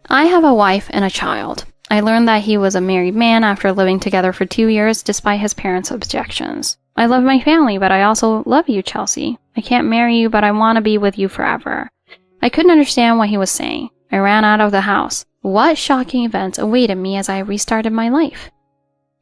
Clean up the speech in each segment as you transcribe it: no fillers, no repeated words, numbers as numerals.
I have a wife and a child. I learned that he was a married man after living together for 2 years despite his parents' objections. I love my family, but I also love you, Chelsea. I can't marry you, but I want to be with you forever. I couldn't understand what he was saying. I ran out of the house. What shocking events awaited me as I restarted my life?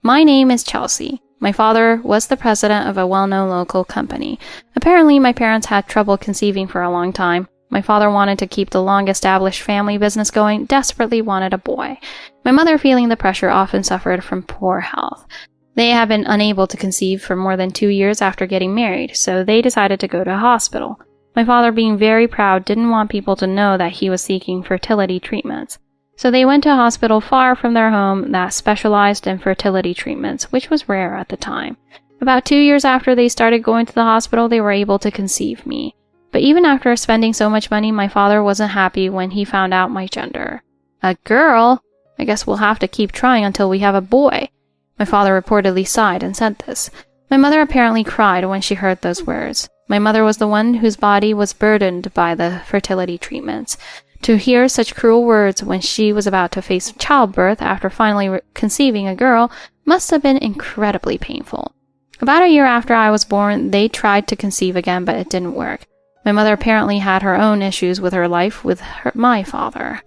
My name is Chelsea. My father was the president of a well-known local company. Apparently, my parents had trouble conceiving for a long time. My father wanted to keep the long-established family business going, desperately wanted a boy. My mother, feeling the pressure, often suffered from poor health. They had been unable to conceive for more than 2 years after getting married, so they decided to go to a hospital. My father, being very proud, didn't want people to know that he was seeking fertility treatments. So they went to a hospital far from their home that specialized in fertility treatments, which was rare at the time. About 2 years after they started going to the hospital, they were able to conceive me. But even after spending so much money, my father wasn't happy when he found out my gender. A girl? I guess we'll have to keep trying until we have a boy. My father reportedly sighed and said this. My mother apparently cried when she heard those words. My mother was the one whose body was burdened by the fertility treatments. To hear such cruel words when she was about to face childbirth after finally conceiving a girl must have been incredibly painful. About a year after I was born, they tried to conceive again, but it didn't work. My mother apparently had her own issues with her life with my father.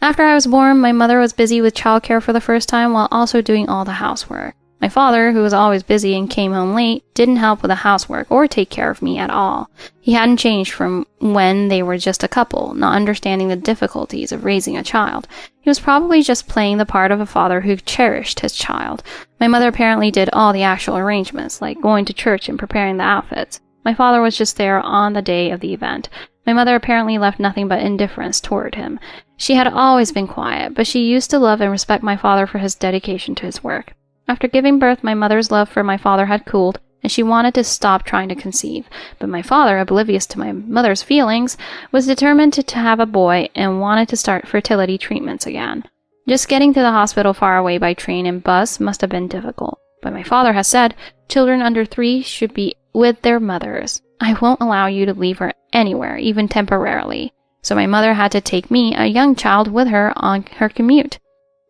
After I was born, my mother was busy with childcare for the first time while also doing all the housework. My father, who was always busy and came home late, didn't help with the housework or take care of me at all. He hadn't changed from when they were just a couple, not understanding the difficulties of raising a child. He was probably just playing the part of a father who cherished his child. My mother apparently did all the actual arrangements, like going to church and preparing the outfits. My father was just there on the day of the event. My mother apparently left nothing but indifference toward him. She had always been quiet, but she used to love and respect my father for his dedication to his work. After giving birth, my mother's love for my father had cooled, and she wanted to stop trying to conceive. But my father, oblivious to my mother's feelings, was determined to have a boy and wanted to start fertility treatments again. Just getting to the hospital far away by train and bus must have been difficult. But my father has said, children under 3 should be with their mothers. I won't allow you to leave her anywhere, even temporarily. So my mother had to take me, a young child, with her on her commute.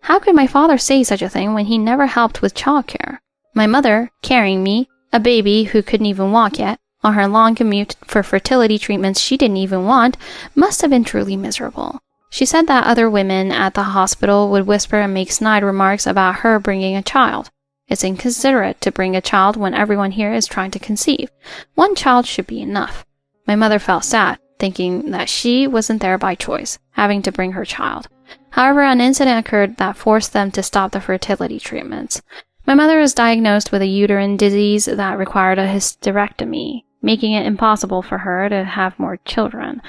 How could my father say such a thing when he never helped with childcare? My mother, carrying me, a baby who couldn't even walk yet, on her long commute for fertility treatments she didn't even want, must have been truly miserable. She said that other women at the hospital would whisper and make snide remarks about her bringing a child. It's inconsiderate to bring a child when everyone here is trying to conceive. 1 child should be enough. My mother felt sad, thinking that she wasn't there by choice, having to bring her child. However, an incident occurred that forced them to stop the fertility treatments. My mother was diagnosed with a uterine disease that required a hysterectomy, making it impossible for her to have more children.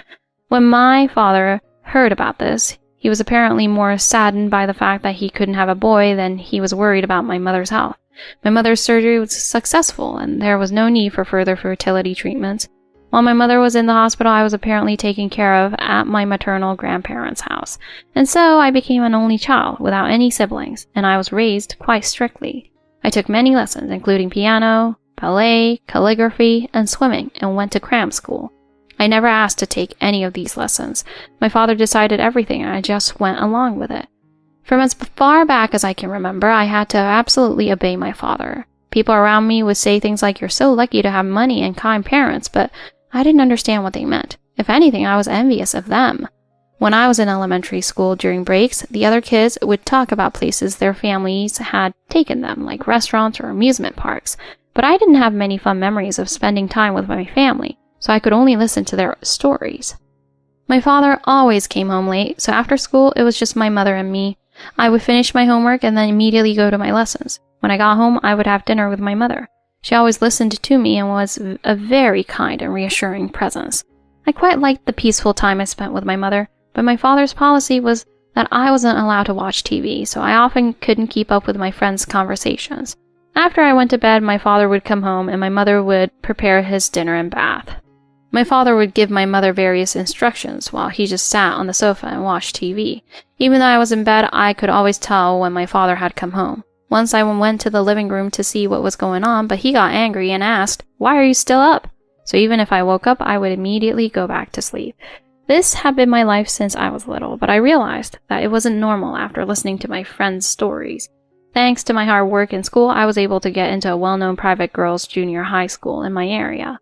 When my father heard about this, he was apparently more saddened by the fact that he couldn't have a boy than he was worried about my mother's health. My mother's surgery was successful, and there was no need for further fertility treatments. While my mother was in the hospital, I was apparently taken care of at my maternal grandparents' house. And so I became an only child without any siblings, and I was raised quite strictly. I took many lessons, including piano, ballet, calligraphy, and swimming, and went to cram school. I never asked to take any of these lessons. My father decided everything, and I just went along with it. From as far back as I can remember, I had to absolutely obey my father. People around me would say things like, "You're so lucky to have money and kind parents," but I didn't understand what they meant. If anything, I was envious of them. When I was in elementary school during breaks, the other kids would talk about places their families had taken them, like restaurants or amusement parks. But I didn't have many fun memories of spending time with my family, so I could only listen to their stories. My father always came home late, so after school it was just my mother and me. I would finish my homework and then immediately go to my lessons. When I got home, I would have dinner with my mother. She always listened to me and was a very kind and reassuring presence. I quite liked the peaceful time I spent with my mother, but my father's policy was that I wasn't allowed to watch TV, so I often couldn't keep up with my friends' conversations. After I went to bed, my father would come home and my mother would prepare his dinner and bath. My father would give my mother various instructions while he just sat on the sofa and watched TV. Even though I was in bed, I could always tell when my father had come home. Once I went to the living room to see what was going on, but he got angry and asked, "Why are you still up?" So even if I woke up, I would immediately go back to sleep. This had been my life since I was little, but I realized that it wasn't normal after listening to my friends' stories. Thanks to my hard work in school, I was able to get into a well-known private girls' junior high school in my area.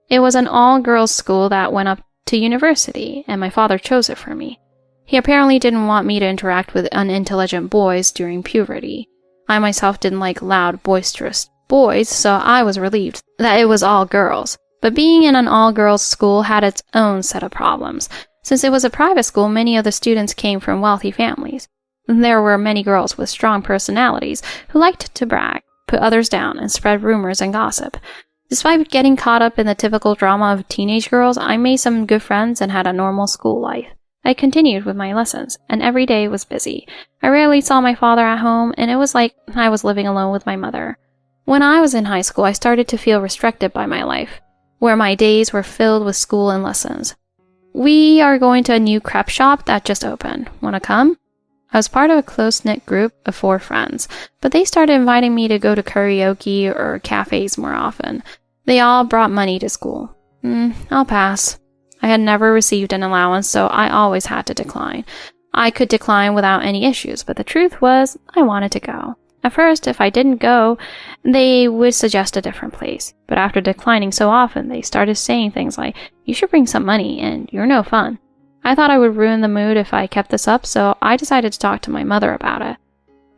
It was an all-girls school that went up to university, and my father chose it for me. He apparently didn't want me to interact with unintelligent boys during puberty. I myself didn't like loud, boisterous boys, so I was relieved that it was all girls. But being in an all-girls school had its own set of problems. Since it was a private school, many of the students came from wealthy families. There were many girls with strong personalities who liked to brag, put others down, and spread rumors and gossip. Despite getting caught up in the typical drama of teenage girls, I made some good friends and had a normal school life. I continued with my lessons, and every day was busy. I rarely saw my father at home, and it was like I was living alone with my mother. When I was in high school, I started to feel restricted by my life, where my days were filled with school and lessons. We are going to a new crepe shop that just opened. Wanna come? I was part of a close-knit group of 4 friends, but they started inviting me to go to karaoke or cafes more often. They all brought money to school. I'll pass. I had never received an allowance, so I always had to decline. I could decline without any issues, but the truth was, I wanted to go. At first, if I didn't go, they would suggest a different place. But after declining so often, they started saying things like, "You should bring some money, and you're no fun." I thought I would ruin the mood if I kept this up, so I decided to talk to my mother about it.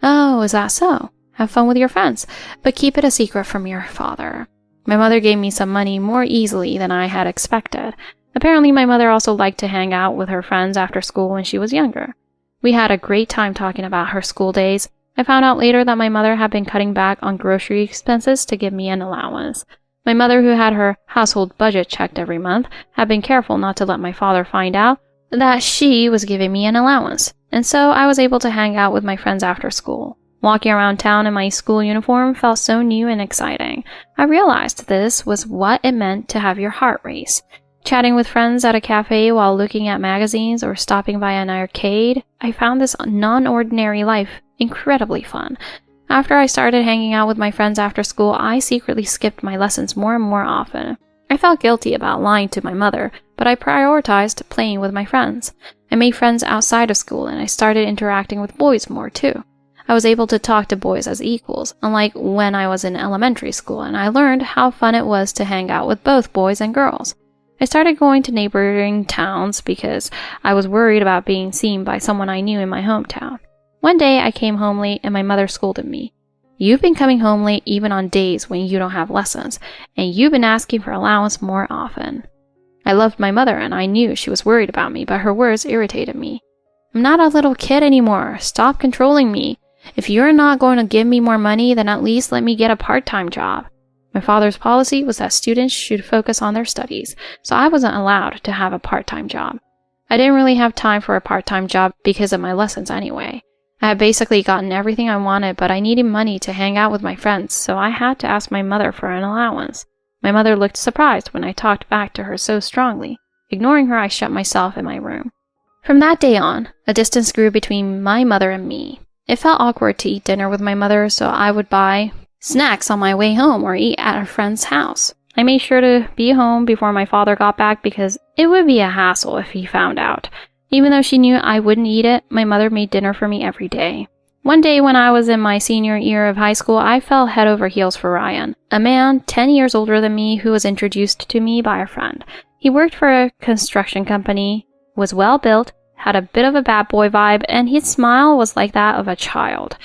"Oh, is that so? Have fun with your friends, but keep it a secret from your father." My mother gave me some money more easily than I had expected. Apparently, my mother also liked to hang out with her friends after school when she was younger. We had a great time talking about her school days. I found out later that my mother had been cutting back on grocery expenses to give me an allowance. My mother, who had her household budget checked every month, had been careful not to let my father find out that she was giving me an allowance, and so I was able to hang out with my friends after school. Walking around town in my school uniform felt so new and exciting. I realized this was what it meant to have your heart race. Chatting with friends at a cafe while looking at magazines or stopping by an arcade, I found this non-ordinary life incredibly fun. After I started hanging out with my friends after school, I secretly skipped my lessons more and more often. I felt guilty about lying to my mother, but I prioritized playing with my friends. I made friends outside of school, and I started interacting with boys more too. I was able to talk to boys as equals, unlike when I was in elementary school, and I learned how fun it was to hang out with both boys and girls. I started going to neighboring towns because I was worried about being seen by someone I knew in my hometown. One day I came home late and my mother scolded me. "You've been coming home late even on days when you don't have lessons, and you've been asking for allowance more often." I loved my mother and I knew she was worried about me, but her words irritated me. "I'm not a little kid anymore. Stop controlling me. If you're not going to give me more money, then at least let me get a part-time job." My father's policy was that students should focus on their studies, so I wasn't allowed to have a part-time job. I didn't really have time for a part-time job because of my lessons anyway. I had basically gotten everything I wanted, but I needed money to hang out with my friends, so I had to ask my mother for an allowance. My mother looked surprised when I talked back to her so strongly. Ignoring her, I shut myself in my room. From that day on, a distance grew between my mother and me. It felt awkward to eat dinner with my mother, so I would buy snacks on my way home or eat at a friend's house. I made sure to be home before my father got back because it would be a hassle if he found out. Even though she knew I wouldn't eat it, my mother made dinner for me every day. One day when I was in my senior year of high school, I fell head over heels for Ryan, a man 10 years older than me who was introduced to me by a friend. He worked for a construction company, was well built, had a bit of a bad boy vibe, and his smile was like that of a child.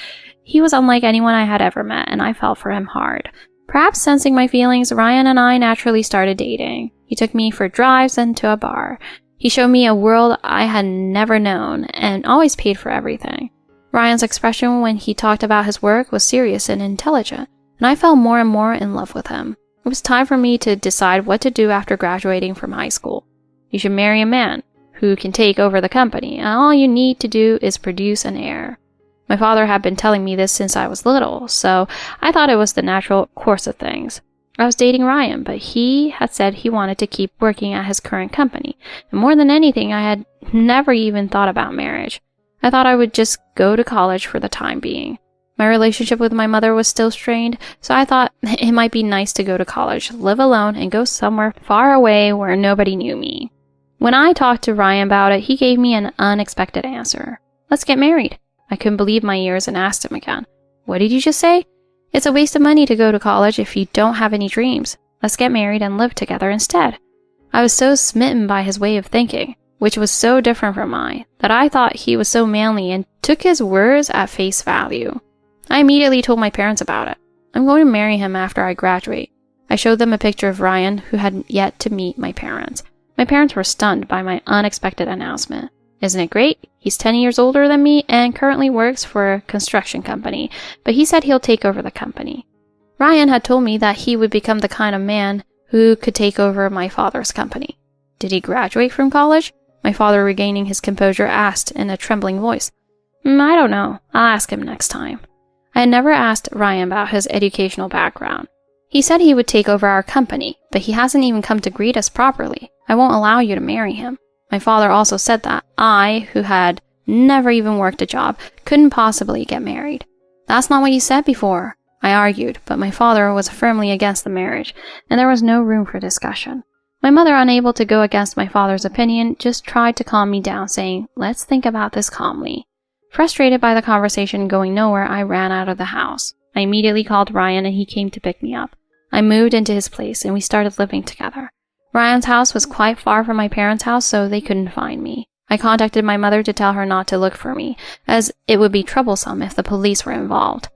He was unlike anyone I had ever met, and I fell for him hard. Perhaps sensing my feelings, Ryan and I naturally started dating. He took me for drives and to a bar. He showed me a world I had never known, and always paid for everything. Ryan's expression when he talked about his work was serious and intelligent, and I fell more and more in love with him. It was time for me to decide what to do after graduating from high school. You should marry a man who can take over the company, and all you need to do is produce an heir. My father had been telling me this since I was little, so I thought it was the natural course of things. I was dating Ryan, but he had said he wanted to keep working at his current company, and more than anything, I had never even thought about marriage. I thought I would just go to college for the time being. My relationship with my mother was still strained, so I thought it might be nice to go to college, live alone, and go somewhere far away where nobody knew me. When I talked to Ryan about it, he gave me an unexpected answer. Let's get married. I couldn't believe my ears and asked him again. What did you just say? It's a waste of money to go to college if you don't have any dreams. Let's get married and live together instead. I was so smitten by his way of thinking, which was so different from mine, that I thought he was so manly and took his words at face value. I immediately told my parents about it. I'm going to marry him after I graduate. I showed them a picture of Ryan, who had yet to meet my parents. My parents were stunned by my unexpected announcement. Isn't it great? He's 10 years older than me and currently works for a construction company, but he said he'll take over the company. Ryan had told me that he would become the kind of man who could take over my father's company. Did he graduate from college? My father, regaining his composure, asked in a trembling voice. I don't know. I'll ask him next time. I had never asked Ryan about his educational background. He said he would take over our company, but he hasn't even come to greet us properly. I won't allow you to marry him. My father also said that I, who had never even worked a job, couldn't possibly get married. That's not what you said before, I argued, but my father was firmly against the marriage, and there was no room for discussion. My mother, unable to go against my father's opinion, just tried to calm me down, saying, let's think about this calmly. Frustrated by the conversation going nowhere, I ran out of the house. I immediately called Ryan and he came to pick me up. I moved into his place and we started living together. Ryan's house was quite far from my parents' house, so they couldn't find me. I contacted my mother to tell her not to look for me, as it would be troublesome if the police were involved.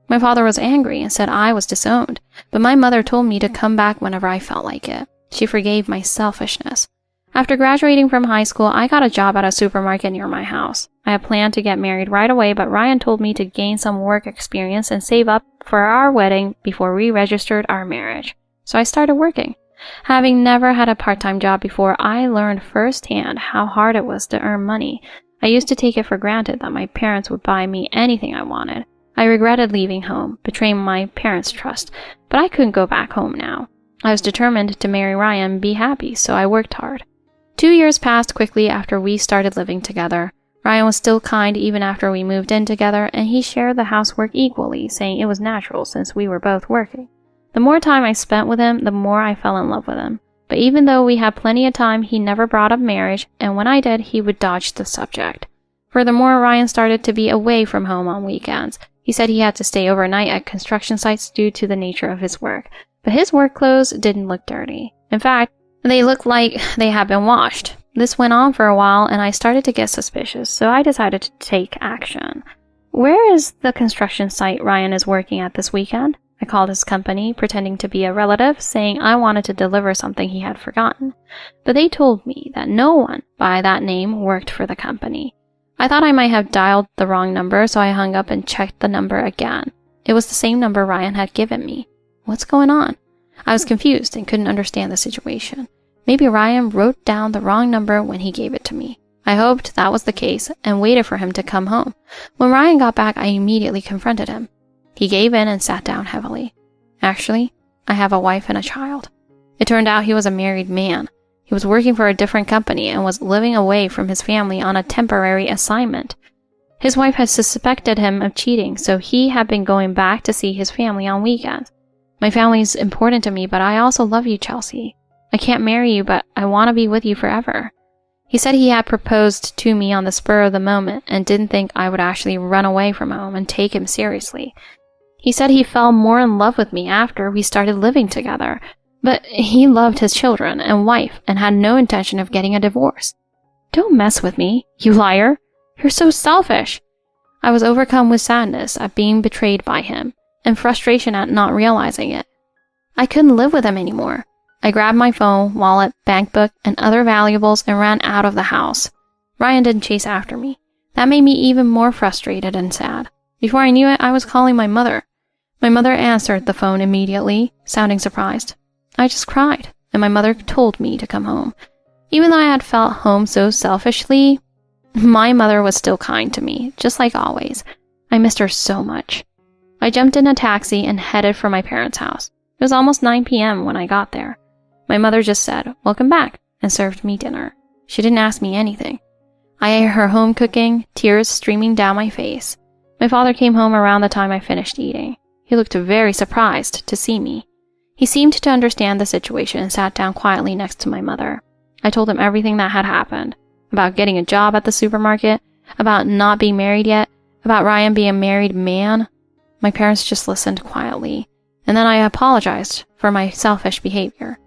My father was angry and said I was disowned, but my mother told me to come back whenever I felt like it. She forgave my selfishness. After graduating from high school, I got a job at a supermarket near my house. I had planned to get married right away, but Ryan told me to gain some work experience and save up for our wedding before we registered our marriage. So I started working. Having never had a part-time job before, I learned firsthand how hard it was to earn money. I used to take it for granted that my parents would buy me anything I wanted. I regretted leaving home, betraying my parents' trust, but I couldn't go back home now. I was determined to marry Ryan and be happy, so I worked hard. 2 years passed quickly after we started living together. Ryan was still kind even after we moved in together, and he shared the housework equally, saying it was natural since we were both working. The more time I spent with him, the more I fell in love with him. But even though we had plenty of time, he never brought up marriage, and when I did, he would dodge the subject. Furthermore, Ryan started to be away from home on weekends. He said he had to stay overnight at construction sites due to the nature of his work. But his work clothes didn't look dirty. In fact, they looked like they had been washed. This went on for a while, and I started to get suspicious, so I decided to take action. Where is the construction site Ryan is working at this weekend? I called his company, pretending to be a relative, saying I wanted to deliver something he had forgotten. But they told me that no one by that name worked for the company. I thought I might have dialed the wrong number, so I hung up and checked the number again. It was the same number Ryan had given me. What's going on? I was confused and couldn't understand the situation. Maybe Ryan wrote down the wrong number when he gave it to me. I hoped that was the case and waited for him to come home. When Ryan got back, I immediately confronted him. He gave in and sat down heavily. Actually, I have a wife and a child. It turned out he was a married man. He was working for a different company and was living away from his family on a temporary assignment. His wife had suspected him of cheating, so he had been going back to see his family on weekends. My family is important to me, but I also love you, Chelsea. I can't marry you, but I want to be with you forever. He said he had proposed to me on the spur of the moment and didn't think I would actually run away from home and take him seriously. He said he fell more in love with me after we started living together, but he loved his children and wife and had no intention of getting a divorce. Don't mess with me, you liar. You're so selfish. I was overcome with sadness at being betrayed by him and frustration at not realizing it. I couldn't live with him anymore. I grabbed my phone, wallet, bank book, and other valuables and ran out of the house. Ryan didn't chase after me. That made me even more frustrated and sad. Before I knew it, I was calling my mother. My mother answered the phone immediately, sounding surprised. I just cried, and my mother told me to come home. Even though I had felt home so selfishly, my mother was still kind to me, just like always. I missed her so much. I jumped in a taxi and headed for my parents' house. It was almost 9 p.m. when I got there. My mother just said, "Welcome back," and served me dinner. She didn't ask me anything. I ate her home cooking, tears streaming down my face. My father came home around the time I finished eating. He looked very surprised to see me. He seemed to understand the situation and sat down quietly next to my mother. I told him everything that had happened. About getting a job at the supermarket, about not being married yet, about Ryan being a married man. My parents just listened quietly, and then I apologized for my selfish behavior.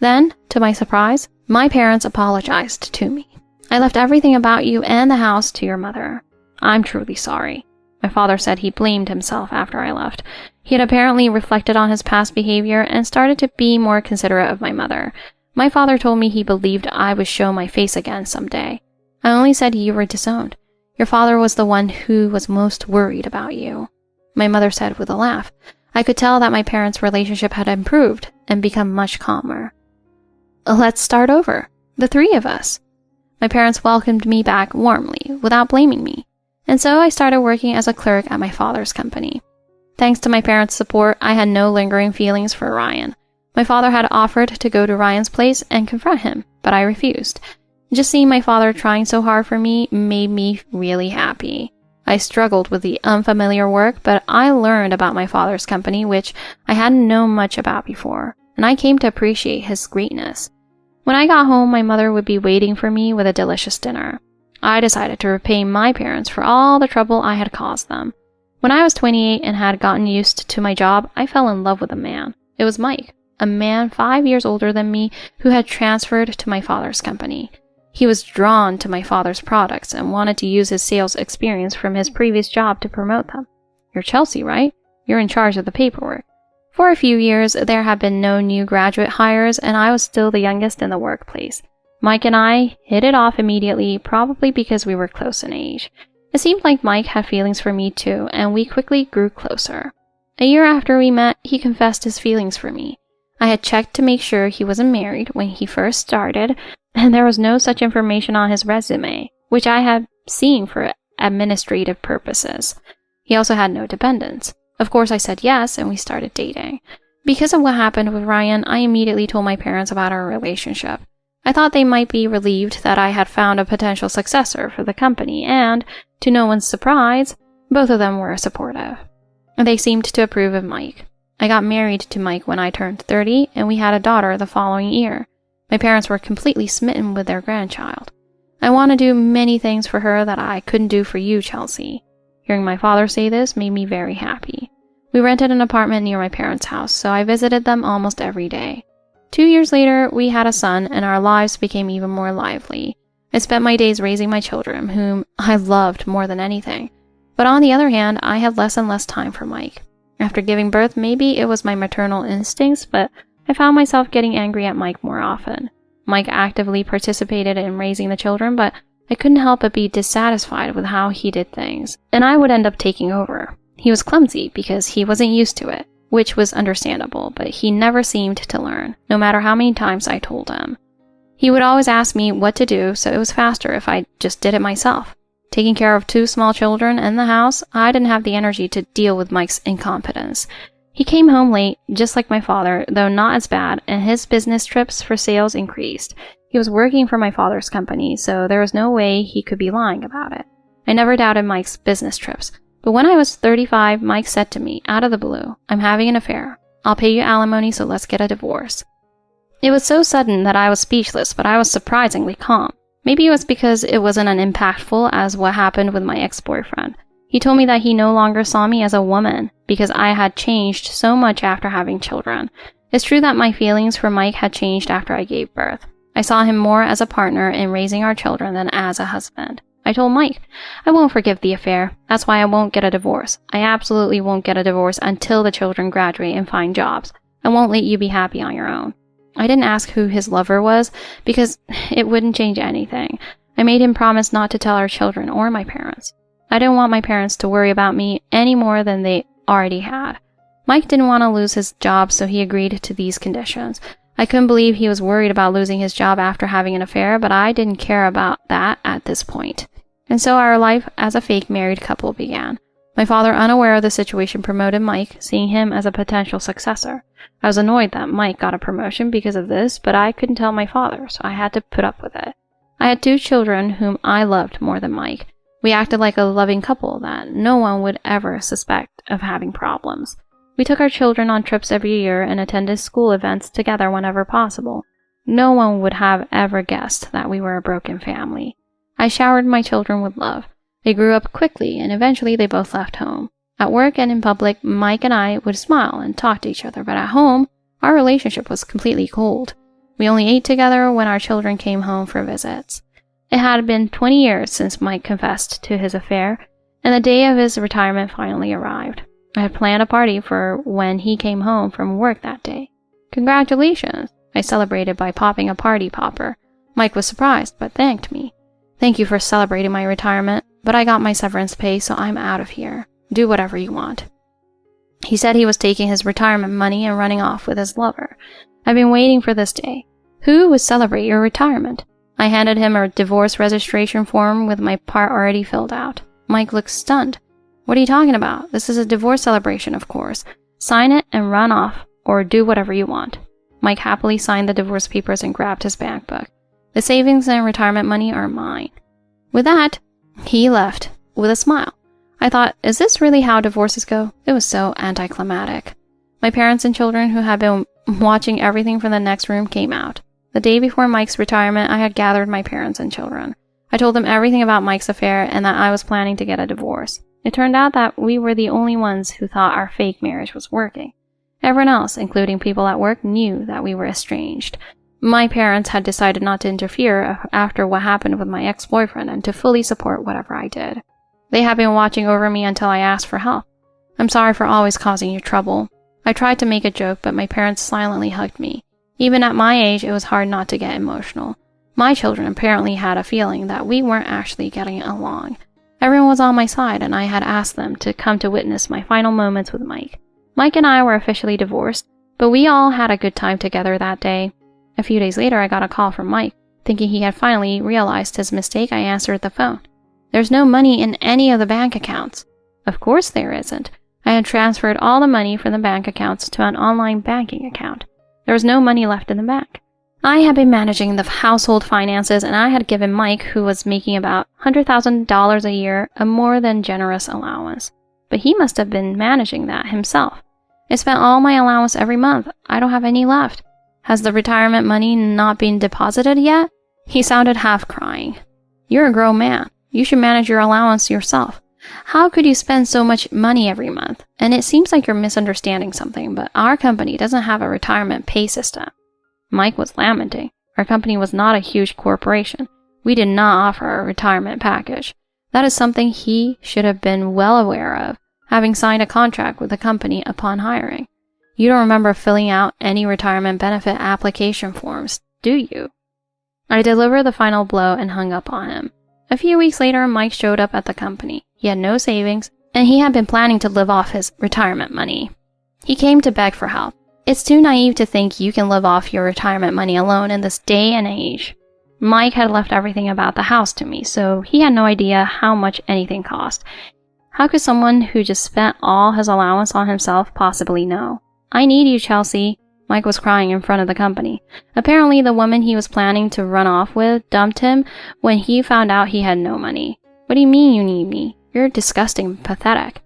Then, to my surprise, my parents apologized to me. I left everything about you and the house to your mother. I'm truly sorry. My father said he blamed himself after I left. He had apparently reflected on his past behavior and started to be more considerate of my mother. My father told me he believed I would show my face again someday. I only said you were disowned. Your father was the one who was most worried about you. My mother said with a laugh. I could tell that my parents' relationship had improved and become much calmer. Let's start over, the three of us. My parents welcomed me back warmly, without blaming me, and so I started working as a clerk at my father's company. Thanks to my parents' support, I had no lingering feelings for Ryan. My father had offered to go to Ryan's place and confront him, but I refused. Just seeing my father trying so hard for me made me really happy. I struggled with the unfamiliar work, but I learned about my father's company, which I hadn't known much about before, and I came to appreciate his greatness. When I got home, my mother would be waiting for me with a delicious dinner. I decided to repay my parents for all the trouble I had caused them. When I was 28 and had gotten used to my job, I fell in love with a man. It was Mike, a man 5 years older than me who had transferred to my father's company. He was drawn to my father's products and wanted to use his sales experience from his previous job to promote them. You're Chelsea, right? You're in charge of the paperwork. For a few years, there had been no new graduate hires, and I was still the youngest in the workplace. Mike and I hit it off immediately, probably because we were close in age. It seemed like Mike had feelings for me too, and we quickly grew closer. A year after we met, he confessed his feelings for me. I had checked to make sure he wasn't married when he first started, and there was no such information on his resume, which I had seen for administrative purposes. He also had no dependents. Of course, I said yes, and we started dating. Because of what happened with Ryan, I immediately told my parents about our relationship. I thought they might be relieved that I had found a potential successor for the company, and, to no one's surprise, both of them were supportive. They seemed to approve of Mike. I got married to Mike when I turned 30, and we had a daughter the following year. My parents were completely smitten with their grandchild. I want to do many things for her that I couldn't do for you, Chelsea. Hearing my father say this made me very happy. We rented an apartment near my parents' house, so I visited them almost every day. 2 years later, we had a son, and our lives became even more lively. I spent my days raising my children, whom I loved more than anything. But on the other hand, I had less and less time for Mike. After giving birth, maybe it was my maternal instincts, but I found myself getting angry at Mike more often. Mike actively participated in raising the children, but I couldn't help but be dissatisfied with how he did things, and I would end up taking over. He was clumsy because he wasn't used to it, which was understandable, but he never seemed to learn, no matter how many times I told him. He would always ask me what to do, so it was faster if I just did it myself. Taking care of 2 small children and the house, I didn't have the energy to deal with Mike's incompetence. He came home late, just like my father, though not as bad, and his business trips for sales increased. He was working for my father's company, so there was no way he could be lying about it. I never doubted Mike's business trips, but when I was 35, Mike said to me, out of the blue, "I'm having an affair. I'll pay you alimony, so let's get a divorce." It was so sudden that I was speechless, but I was surprisingly calm. Maybe it was because it wasn't as impactful as what happened with my ex-boyfriend. He told me that he no longer saw me as a woman because I had changed so much after having children. It's true that my feelings for Mike had changed after I gave birth. I saw him more as a partner in raising our children than as a husband. I told Mike, "I won't forgive the affair. That's why I won't get a divorce. I absolutely won't get a divorce until the children graduate and find jobs. I won't let you be happy on your own." I didn't ask who his lover was because it wouldn't change anything. I made him promise not to tell our children or my parents. I didn't want my parents to worry about me any more than they already had. Mike didn't want to lose his job, so he agreed to these conditions. I couldn't believe he was worried about losing his job after having an affair, but I didn't care about that at this point. And so our life as a fake married couple began. My father, unaware of the situation, promoted Mike, seeing him as a potential successor. I was annoyed that Mike got a promotion because of this, but I couldn't tell my father, so I had to put up with it. I had 2 children whom I loved more than Mike. We acted like a loving couple that no one would ever suspect of having problems. We took our children on trips every year and attended school events together whenever possible. No one would have ever guessed that we were a broken family. I showered my children with love. They grew up quickly, and eventually they both left home. At work and in public, Mike and I would smile and talk to each other, but at home, our relationship was completely cold. We only ate together when our children came home for visits. It had been 20 years since Mike confessed to his affair, and the day of his retirement finally arrived. I had planned a party for when he came home from work that day. "Congratulations," I celebrated by popping a party popper. Mike was surprised, but thanked me. "Thank you for celebrating my retirement, but I got my severance pay, so I'm out of here. Do whatever you want." He said he was taking his retirement money and running off with his lover. I've been waiting for this day. Who would celebrate your retirement? I handed him a divorce registration form with my part already filled out. Mike looked stunned. "What are you talking about? This is a divorce celebration, of course. Sign it and run off, or do whatever you want." Mike happily signed the divorce papers and grabbed his bank book. "The savings and retirement money are mine." With that, he left with a smile. I thought, is this really how divorces go? It was so anticlimactic. My parents and children, who had been watching everything from the next room, came out. The day before Mike's retirement, I had gathered my parents and children. I told them everything about Mike's affair and that I was planning to get a divorce. It turned out that we were the only ones who thought our fake marriage was working. Everyone else, including people at work, knew that we were estranged. My parents had decided not to interfere after what happened with my ex-boyfriend and to fully support whatever I did. They had been watching over me until I asked for help. "I'm sorry for always causing you trouble." I tried to make a joke, but my parents silently hugged me. Even at my age, it was hard not to get emotional. My children apparently had a feeling that we weren't actually getting along. Everyone was on my side, and I had asked them to come to witness my final moments with Mike. Mike and I were officially divorced, but we all had a good time together that day. A few days later, I got a call from Mike. Thinking he had finally realized his mistake, I answered the phone. "There's no money in any of the bank accounts." "Of course there isn't. I had transferred all the money from the bank accounts to an online banking account. There was no money left in the bank. I had been managing the household finances, and I had given Mike, who was making about $100,000 a year, a more than generous allowance. But he must have been managing that himself. I spent all my allowance every month. I don't have any left. Has the retirement money not been deposited yet?" He sounded half crying. "You're a grown man. You should manage your allowance yourself. How could you spend so much money every month? And it seems like you're misunderstanding something, but our company doesn't have a retirement pay system." Mike was lamenting. Our company was not a huge corporation. We did not offer a retirement package. That is something he should have been well aware of, having signed a contract with the company upon hiring. You don't remember filling out any retirement benefit application forms, do you? I delivered the final blow and hung up on him. A few weeks later, Mike showed up at the company. He had no savings, and he had been planning to live off his retirement money. He came to beg for help. It's too naive to think you can live off your retirement money alone in this day and age. Mike had left everything about the house to me, so he had no idea how much anything cost. How could someone who just spent all his allowance on himself possibly know? "I need you, Chelsea." Mike was crying in front of the company. Apparently, the woman he was planning to run off with dumped him when he found out he had no money. "What do you mean you need me? You're disgusting and pathetic."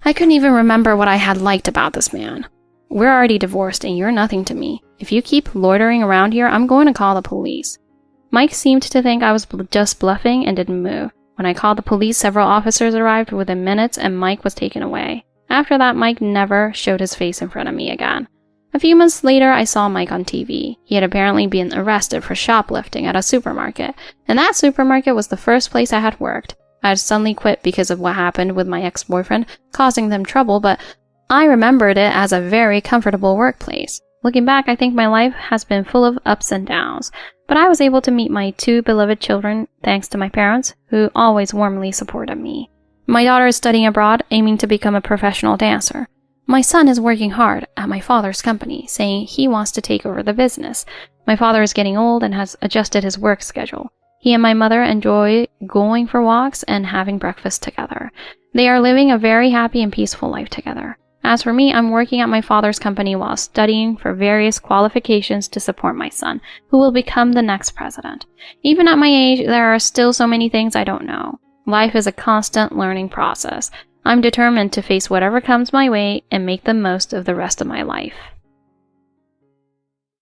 I couldn't even remember what I had liked about this man. "We're already divorced and you're nothing to me. If you keep loitering around here, I'm going to call the police." Mike seemed to think I was just bluffing and didn't move. When I called the police, several officers arrived within minutes and Mike was taken away. After that, Mike never showed his face in front of me again. A few months later, I saw Mike on TV. He had apparently been arrested for shoplifting at a supermarket, and that supermarket was the first place I had worked. I had suddenly quit because of what happened with my ex-boyfriend, causing them trouble, but I remembered it as a very comfortable workplace. Looking back, I think my life has been full of ups and downs, but I was able to meet my 2 beloved children thanks to my parents, who always warmly supported me. My daughter is studying abroad, aiming to become a professional dancer. My son is working hard at my father's company, saying he wants to take over the business. My father is getting old and has adjusted his work schedule. He and my mother enjoy going for walks and having breakfast together. They are living a very happy and peaceful life together. As for me, I'm working at my father's company while studying for various qualifications to support my son, who will become the next president. Even at my age, there are still so many things I don't know. Life is a constant learning process. I'm determined to face whatever comes my way and make the most of the rest of my life.